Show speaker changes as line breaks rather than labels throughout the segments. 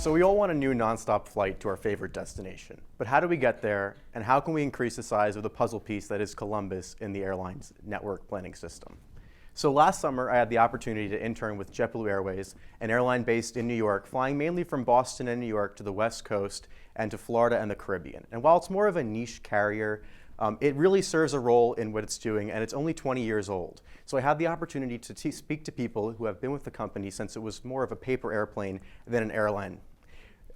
So we all want a new nonstop flight to our favorite destination. But how do we get there, and how can we increase the size of the puzzle piece that is Columbus in the airline's network planning system? So last summer, I had the opportunity to intern with JetBlue Airways, an airline based in New York, flying mainly from Boston and New York to the West Coast and to Florida and the Caribbean. And while it's more of a niche carrier, it really serves a role in what it's doing, and it's only 20 years old. So I had the opportunity to speak to people who have been with the company since it was more of a paper airplane than an airline.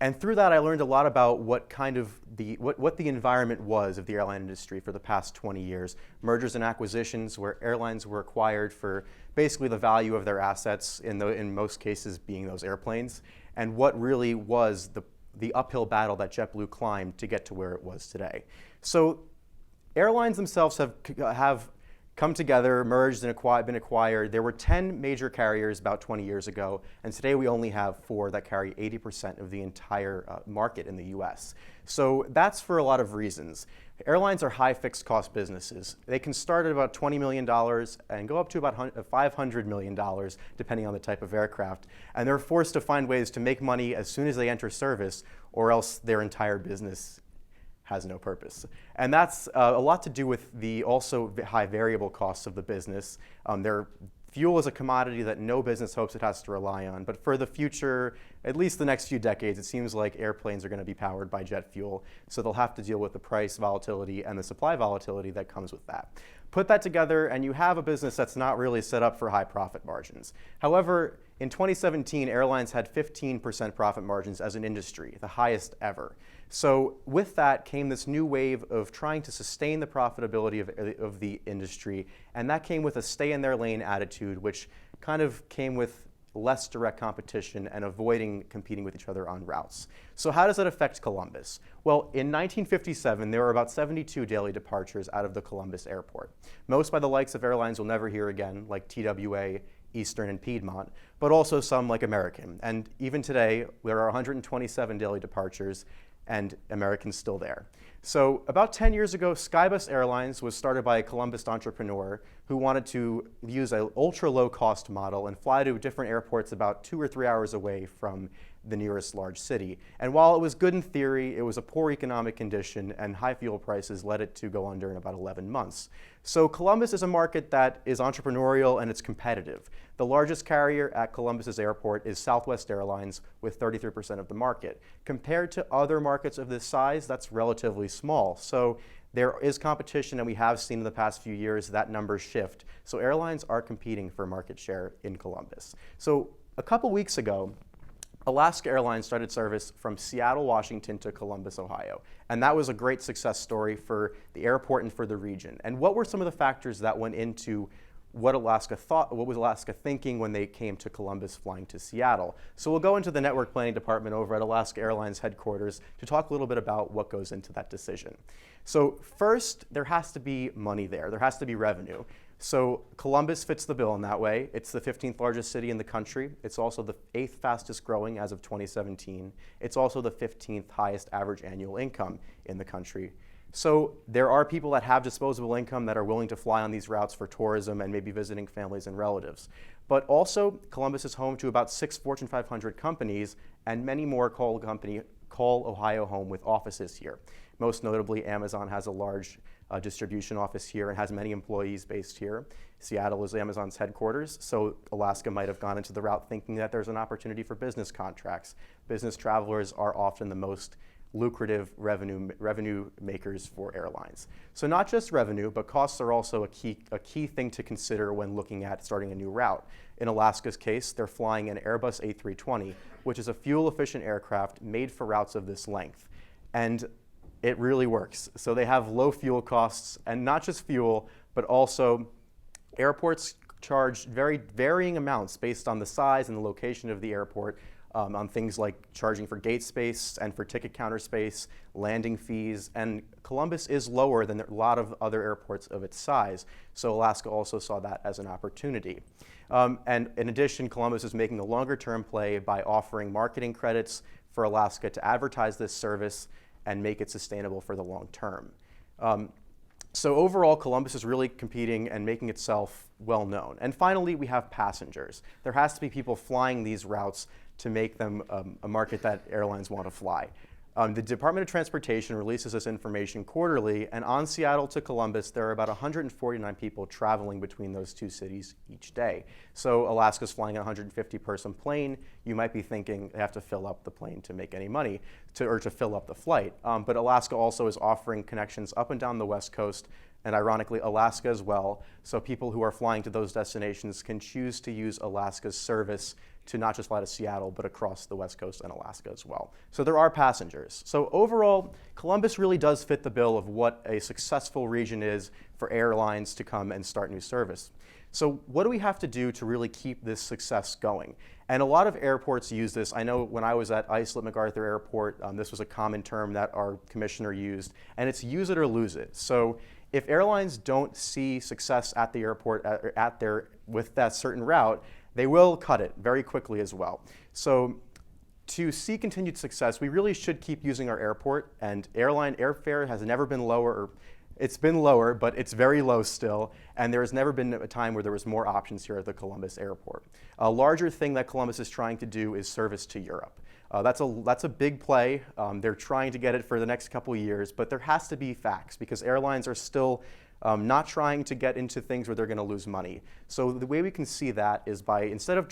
And through that, I learned a lot about what the environment was of the airline industry for the past 20 years. Mergers and acquisitions, where airlines were acquired for basically the value of their assets, in most cases being those airplanes, and what really was the uphill battle that JetBlue climbed to get to where it was today. So airlines themselves have come together, merged, and been acquired. There were 10 major carriers about 20 years ago, and today we only have 4 that carry 80% of the entire market in the US. So that's for a lot of reasons. Airlines are high fixed cost businesses. They can start at about $20 million and go up to about $500 million, depending on the type of aircraft. And they're forced to find ways to make money as soon as they enter service, or else their entire business has no purpose. And that's a lot to do with the also high variable costs of the business. Their fuel is a commodity that no business hopes it has to rely on. But for the future, at least the next few decades, it seems like airplanes are going to be powered by jet fuel. So they'll have to deal with the price volatility and the supply volatility that comes with that. Put that together and you have a business that's not really set up for high profit margins. However, in 2017, airlines had 15% profit margins as an industry, the highest ever. So with that came this new wave of trying to sustain the profitability of the industry, and that came with a stay-in-their-lane attitude, which kind of came with less direct competition and avoiding competing with each other on routes. So how does that affect Columbus? Well, in 1957, there were about 72 daily departures out of the Columbus airport. Most by the likes of airlines you'll never hear again, like TWA, Eastern, and Piedmont, but also some like American. And even today, there are 127 daily departures, and American's still there. So about 10 years ago, Skybus Airlines was started by a Columbus entrepreneur who wanted to use an ultra low cost model and fly to different airports about 2 or 3 hours away from the nearest large city. And while it was good in theory, it was a poor economic condition, and high fuel prices led it to go under in about 11 months. So Columbus is a market that is entrepreneurial and it's competitive. The largest carrier at Columbus's airport is Southwest Airlines with 33% of the market. Compared to other markets of this size, that's relatively small. So there is competition, and we have seen in the past few years that number shift. So airlines are competing for market share in Columbus. So a couple weeks ago, Alaska Airlines started service from Seattle, Washington to Columbus, Ohio. And that was a great success story for the airport and for the region. And what were some of the factors that went into what Alaska thought, what was Alaska thinking when they came to Columbus flying to Seattle? So we'll go into the network planning department over at Alaska Airlines headquarters to talk a little bit about what goes into that decision. So first, there has to be money there. There has to be revenue. So Columbus fits the bill in that way. It's the 15th largest city in the country. It's also the 8th fastest growing as of 2017. It's also the 15th highest average annual income in the country. So there are people that have disposable income that are willing to fly on these routes for tourism and maybe visiting families and relatives. But also, Columbus is home to about 6 Fortune 500 companies, and many more call Ohio home with offices here. Most notably, Amazon has a large distribution office here and has many employees based here. Seattle is Amazon's headquarters, so Alaska might have gone into the route thinking that there's an opportunity for business contracts. Business travelers are often the most lucrative revenue makers for airlines. So not just revenue, but costs are also a key thing to consider when looking at starting a new route. In Alaska's case, they're flying an Airbus A320, which is a fuel-efficient aircraft made for routes of this length. And it really works. So they have low fuel costs, and not just fuel, but also airports charge very varying amounts based on the size and the location of the airport, on things like charging for gate space and for ticket counter space, landing fees, and Columbus is lower than a lot of other airports of its size. So Alaska also saw that as an opportunity. And in addition, Columbus is making a longer term play by offering marketing credits for Alaska to advertise this service and make it sustainable for the long term. So overall, Columbus is really competing and making itself well known. And finally, we have passengers. There has to be people flying these routes to make them a market that airlines want to fly. The Department of Transportation releases this information quarterly, and on Seattle to Columbus, there are about 149 people traveling between those two cities each day. So Alaska's flying a 150-person plane. You might be thinking they have to fill up the plane to make any money, or to fill up the flight. But Alaska also is offering connections up and down the West Coast, and ironically, Alaska as well. So people who are flying to those destinations can choose to use Alaska's service to not just fly to Seattle, but across the West Coast and Alaska as well. So there are passengers. So overall, Columbus really does fit the bill of what a successful region is for airlines to come and start new service. So what do we have to do to really keep this success going? And a lot of airports use this. I know when I was at Islip MacArthur Airport, this was a common term that our commissioner used, and it's use it or lose it. So if airlines don't see success at the airport with that certain route, they will cut it very quickly as well. So to see continued success, we really should keep using our airport, and airline airfare has never been lower. It's been lower, but it's very low still, and there has never been a time where there was more options here at the Columbus airport. A larger thing that Columbus is trying to do is service to Europe. That's a big play. They're trying to get it for the next couple years, but there has to be facts because airlines are still not trying to get into things where they're going to lose money. So the way we can see that is by, instead of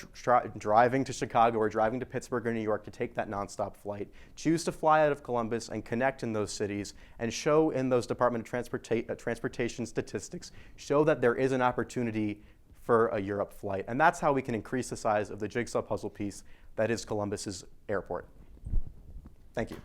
driving to Chicago or driving to Pittsburgh or New York to take that nonstop flight, choose to fly out of Columbus and connect in those cities and show in those Department of Transportation statistics, show that there is an opportunity for a Europe flight. And that's how we can increase the size of the jigsaw puzzle piece that is Columbus's airport. Thank you.